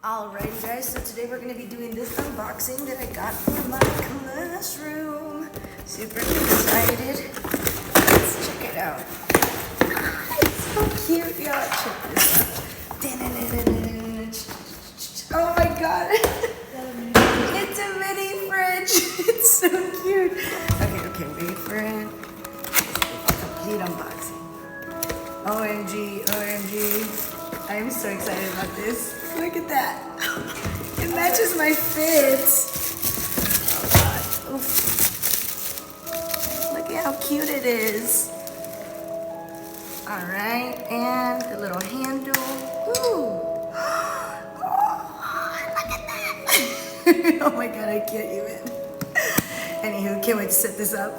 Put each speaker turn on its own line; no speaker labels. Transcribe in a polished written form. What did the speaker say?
Alrighty guys, so today we're going to be doing this unboxing that I got for my classroom. Super excited. Let's check it out. It's so cute, y'all. Check this out. Oh my god. It's a mini fridge. It's so cute. Okay, wait for it. Complete unboxing. OMG. I'm so excited about this. Look at that. It matches my fits. Oh god. Oof. Look at how cute it is. Alright, and the little handle. Ooh. Oh, look at that. Oh my god, I can't even. Anywho, can't wait to set this up.